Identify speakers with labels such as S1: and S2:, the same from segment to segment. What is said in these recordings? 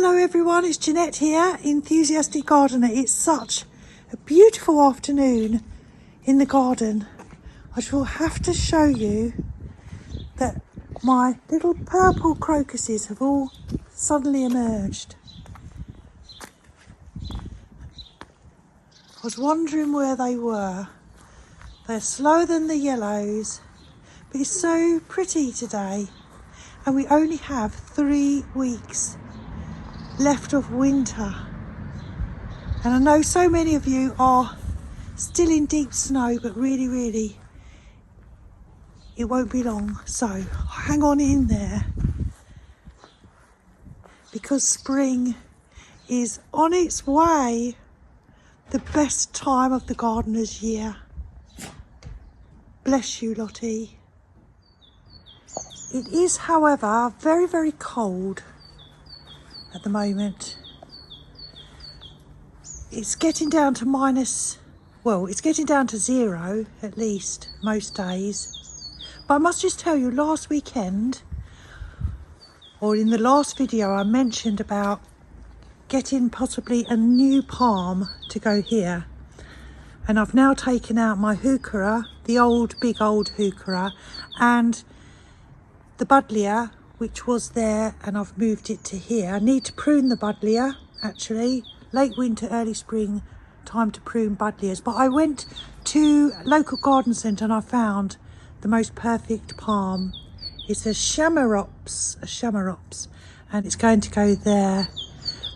S1: Hello everyone, it's Janette here, Enthusiastic Gardener. It's such a beautiful afternoon in the garden. I shall have to show you that my little purple crocuses have all suddenly emerged. I was wondering where they were. They're slower than the yellows, but it's so pretty today. And we only have 3 weeks left of winter. And I know so many of you are still in deep snow, but really, it won't be long. So hang on in there, because spring is on its way. The best time of the gardener's year. Bless you, Lottie. It is, however, very cold at the moment. It's getting down to it's getting down to 0 at least most days. But I must just tell you, last weekend, or in the last video, I mentioned about getting possibly a new palm to go here. And I've now taken out my heuchera, the big old heuchera, and the buddleia, which was there, and I've moved it to here. I need to prune the buddleia, actually. Late winter, early spring, time to prune buddleias. But I went to local garden centre and I found the most perfect palm. It's a chamaerops, and it's going to go there.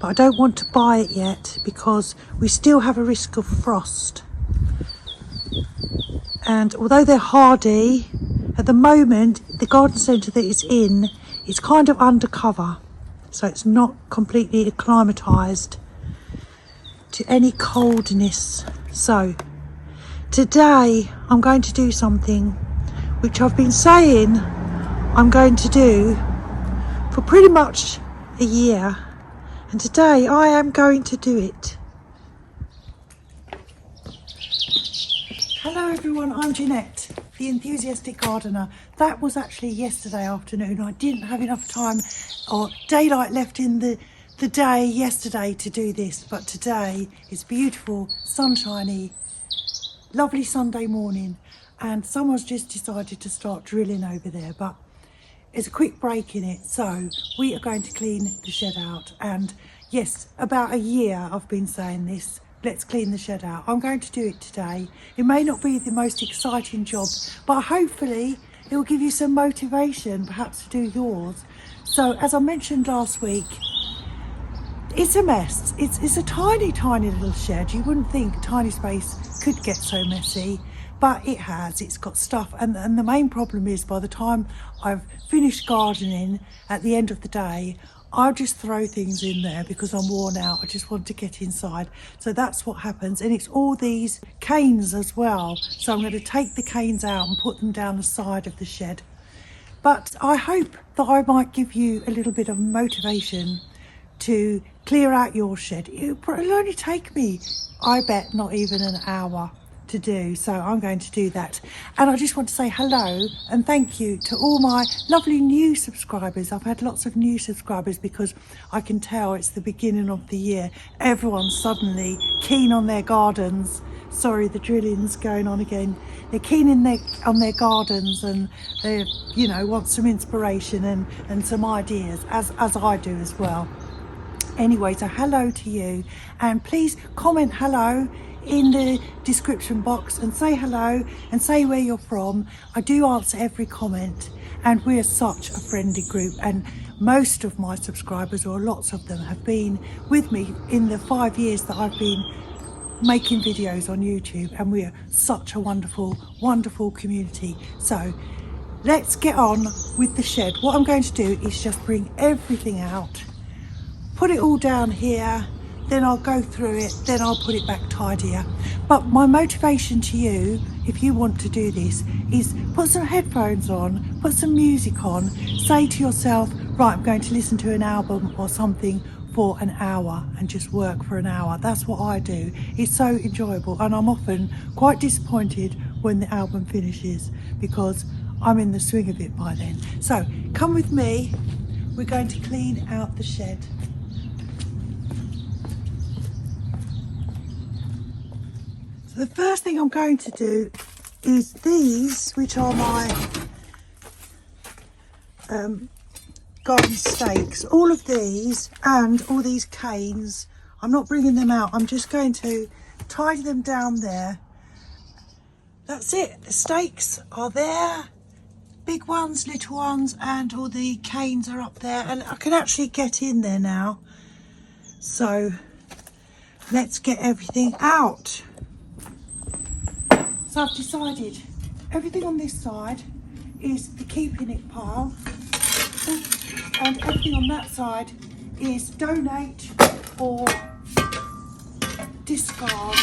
S1: But I don't want to buy it yet because we still have a risk of frost. And although they're hardy, at the moment, the garden centre that it's in is kind of undercover. So it's not completely acclimatised to any coldness. So today I'm going to do something which I've been saying I'm going to do for pretty much a year. And today I am going to do it. Hello everyone, I'm Janette, the Enthusiastic Gardener. That was actually yesterday afternoon. I didn't have enough time or daylight left in the day yesterday to do this, but today it's beautiful, sunshiny, lovely Sunday morning, and someone's just decided to start drilling over there, but it's a quick break in it. So we are going to clean the shed out. And yes, about a year I've been saying this. Let's clean the shed out. I'm going to do it today. It may not be the most exciting job, but hopefully it will give you some motivation perhaps to do yours. So as I mentioned last week, it's a mess. It's a tiny little shed. You wouldn't think tiny space could get so messy, but it has. It's got stuff, and the main problem is by the time I've finished gardening at the end of the day, I'll just throw things in there because I'm worn out. I just want to get inside. So that's what happens. And it's all these canes as well. So I'm going to take the canes out and put them down the side of the shed. But I hope that I might give you a little bit of motivation to clear out your shed. It'll only take me, I bet, not even an hour to do. So I'm going to do that. And I just want to say hello and thank you to all my lovely new subscribers. I've had lots of new subscribers because I can tell it's the beginning of the year. Everyone's suddenly keen on their gardens. Sorry, the drilling's going on again. They're keen on their gardens, and they, want some inspiration and some ideas, as I do as well. Anyway, so hello to you, and please comment hello in the description box and say hello and say where you're from. I do answer every comment, and we're such a friendly group, and most of my subscribers, or lots of them, have been with me in the 5 years that I've been making videos on YouTube, and we're such a wonderful community. So let's get on with the shed. What I'm going to do is just bring everything out, put it all down here, then I'll go through it, then I'll put it back tidier. But my motivation to you, if you want to do this, is put some headphones on, put some music on, say to yourself, right, I'm going to listen to an album or something for an hour and just work for an hour. That's what I do. It's so enjoyable, and I'm often quite disappointed when the album finishes because I'm in the swing of it by then. So come with me, we're going to clean out the shed. The first thing I'm going to do is these, which are my garden stakes. All of these and all these canes, I'm not bringing them out. I'm just going to tidy them down there. That's it. The stakes are there. Big ones, little ones, and all the canes are up there. And I can actually get in there now. So let's get everything out. So I've decided everything on this side is the keeping it pile, and everything on that side is donate or discard.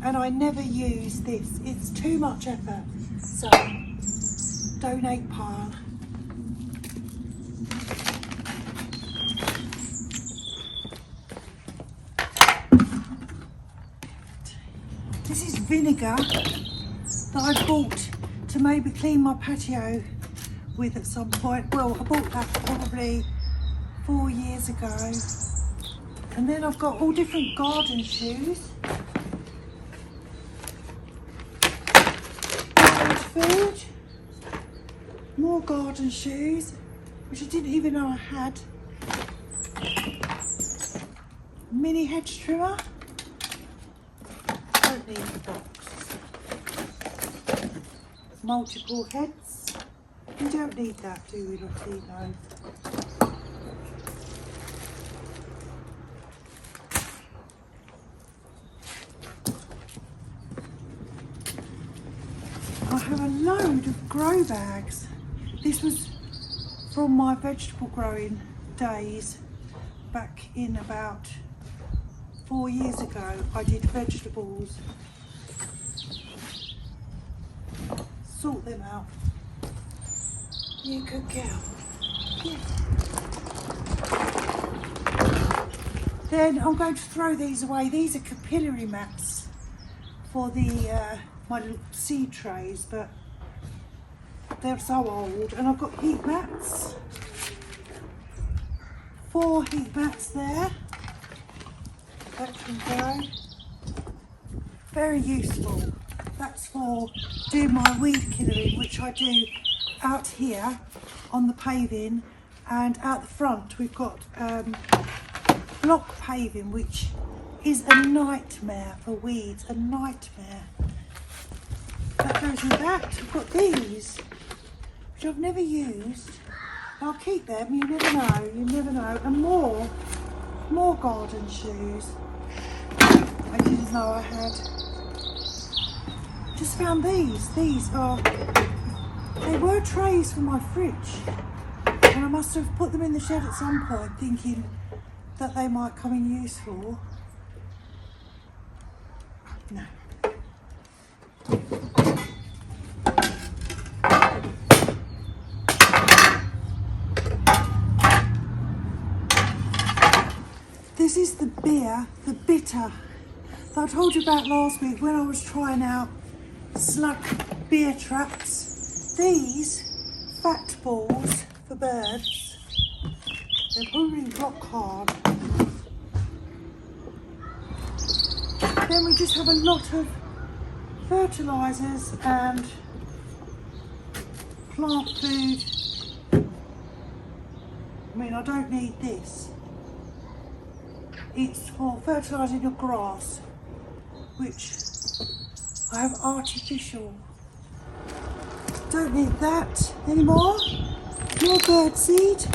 S1: And I never use this, it's too much effort. So donate pile. This is vinegar that I bought to maybe clean my patio with at some point. Well, I bought that probably 4 years ago. And then I've got all different garden shoes. Food. More garden shoes, which I didn't even know I had. Mini hedge trimmer. Don't need the box. Multiple heads. We don't need that, do we, Lottie? No. I have a load of grow bags. This was from my vegetable growing days back in about 4 years ago. I did vegetables. Sort them out. You good girl. Yeah. Then I'm going to throw these away. These are capillary mats for the my little seed trays, but they're so old. And I've got heat mats. 4 heat mats there. That can go. Very useful. That's for doing my weed killering, which I do out here on the paving, and out the front we've got block paving, which is a nightmare for weeds, a nightmare. That goes with that. I've got these, which I've never used. I'll keep them, you never know, you never know. And more garden shoes. I didn't know I had. Just found these. These are, they were trays for my fridge. And I must have put them in the shed at some point thinking that they might come in useful. No. This is the beer, the bitter, that I told you about last week when I was trying out slug beer traps. These fat balls for birds, they're probably rock hard. Then we just have a lot of fertilisers and plant food. I mean, I don't need this. It's for fertilising your grass, which I have artificial. Don't need that anymore. More bird seed.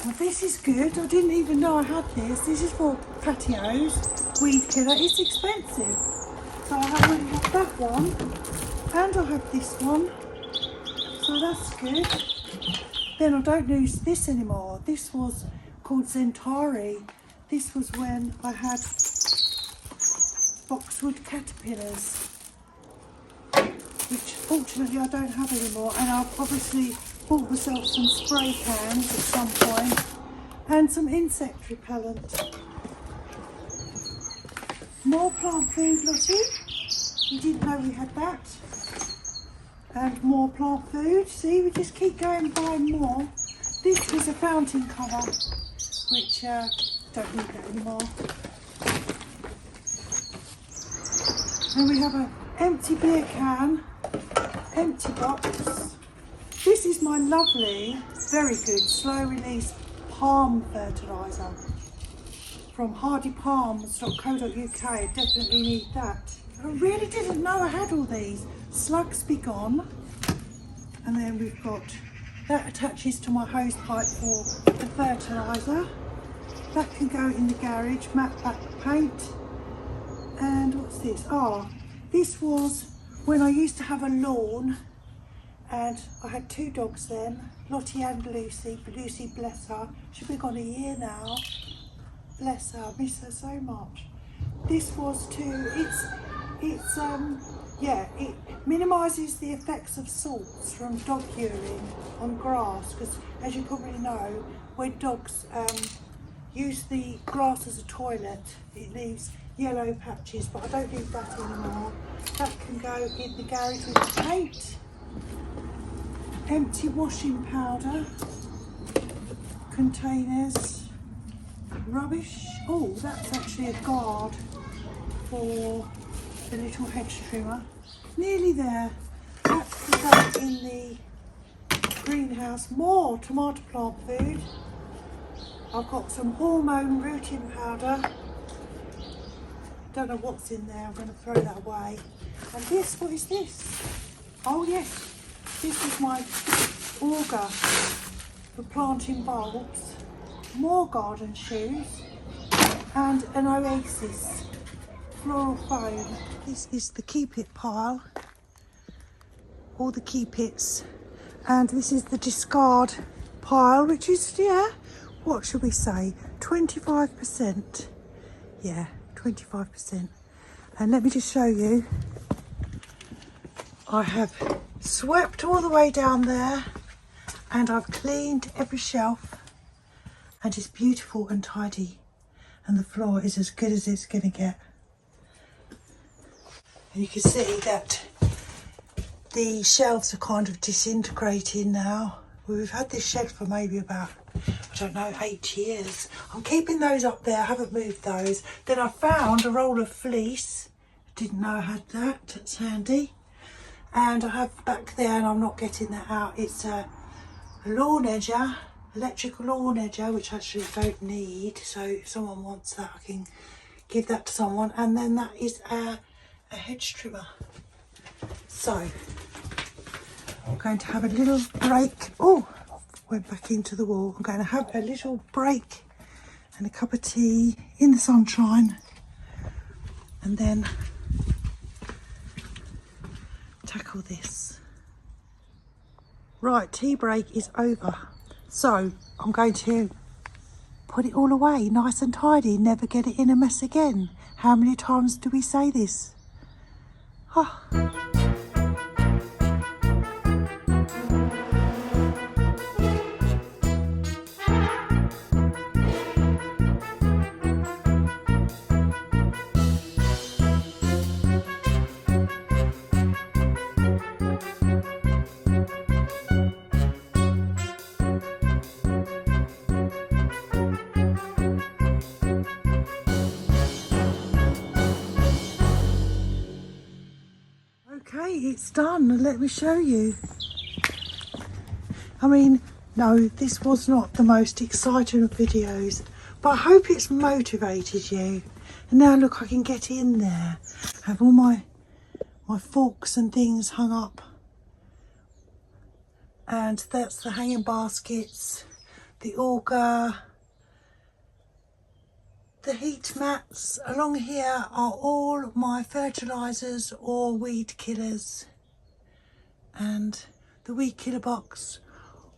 S1: Well, this is good. I didn't even know I had this. This is for patios, weed killer. It's expensive. So I already have that one, and I have this one. So that's good. Then I don't use this anymore. This was called Zentari. This was when I had boxwood caterpillars, which fortunately I don't have anymore. And I've obviously bought myself some spray cans at some point and some insect repellent. More plant food, Lottie. You didn't know we had that. And more plant food. See, we just keep going buying more. This was a fountain cover, which don't need that anymore. And we have an empty beer can, empty box. This is my lovely, very good, slow release palm fertiliser from hardypalms.co.uk. Definitely need that. I really didn't know I had all these. Slugs Be Gone. And then we've got, that attaches to my hose pipe for the fertiliser. That can go in the garage, matte black paint. And what's this? Oh, this was when I used to have a lawn and I had 2 dogs then, Lottie and Lucy. Lucy, bless her, she'll be gone a year now. Bless her, I miss her so much. This was it minimises the effects of salts from dog urine on grass, because as you probably know, when dogs use the grass as a toilet, it leaves yellow patches, but I don't need that anymore. That can go in the garage with the paint. Empty washing powder containers, rubbish. Oh, that's actually a guard for the little hedge trimmer. Nearly there. That can go in the greenhouse. More tomato plant food. I've got some hormone rooting powder. Don't know what's in there. I'm going to throw that away. And this, what is this? Oh yes, this is my auger for planting bulbs. More garden shoes and an Oasis floral foam. This is the keep it pile, all the keep its, and this is the discard pile, which is, yeah, what should we say, 25%. Yeah, 25%. And let me just show you, I have swept all the way down there and I've cleaned every shelf and it's beautiful and tidy, and the floor is as good as it's going to get. And you can see that the shelves are kind of disintegrating now. We've had this shed for maybe about, I don't know, 8 years. I'm keeping those up there, I haven't moved those. Then I found a roll of fleece. Didn't know I had that, that's handy. And I have back there, and I'm not getting that out, it's a lawn edger, electrical lawn edger, which actually I don't need. So if someone wants that, I can give that to someone. And then that is a hedge trimmer. So I'm going to have a little break. Oh, went back into the wall. I'm going to have a little break and a cup of tea in the sunshine, and then tackle this. Right, tea break is over. So I'm going to put it all away nice and tidy, never get it in a mess again. How many times do we say this? Oh. Okay, it's done. Let me show you. I mean, no, this was not the most exciting of videos, but I hope it's motivated you. And now look, I can get in there, have all my forks and things hung up. And that's the hanging baskets, the auger, the heat mats. Along here are all my fertilisers or weed killers, and the weed killer box,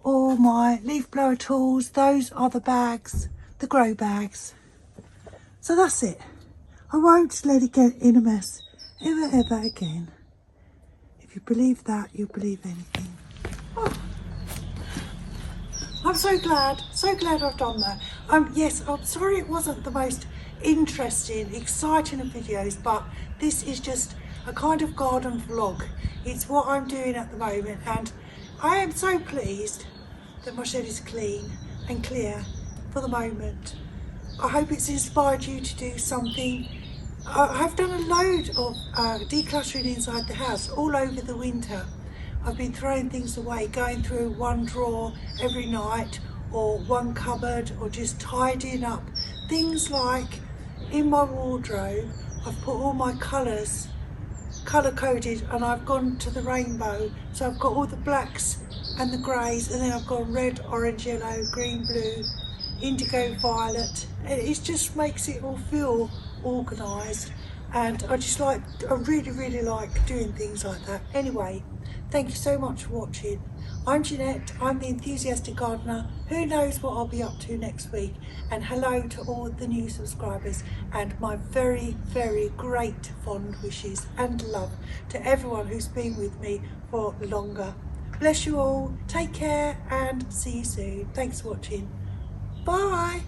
S1: all my leaf blower tools. Those are the bags, the grow bags. So that's it. I won't let it get in a mess ever again. If you believe that, you'll believe anything. Oh. I'm so glad I've done that. Yes, I'm sorry it wasn't the most interesting, exciting of videos, but this is just a kind of garden vlog. It's what I'm doing at the moment, and I am so pleased that my shed is clean and clear for the moment. I hope it's inspired you to do something. I've done a load of decluttering inside the house all over the winter. I've been throwing things away, going through one drawer every night or one cupboard, or just tidying up. Things like in my wardrobe, I've put all my colours colour coded, and I've gone to the rainbow. So I've got all the blacks and the greys, and then I've got red, orange, yellow, green, blue, indigo, violet. It just makes it all feel organised, and I really like doing things like that. Anyway, thank you so much for watching. I'm Janette, I'm the enthusiastic gardener. Who knows what I'll be up to next week? And hello to all the new subscribers, and my very great fond wishes and love to everyone who's been with me for longer. Bless you all, take care and see you soon. Thanks for watching. Bye.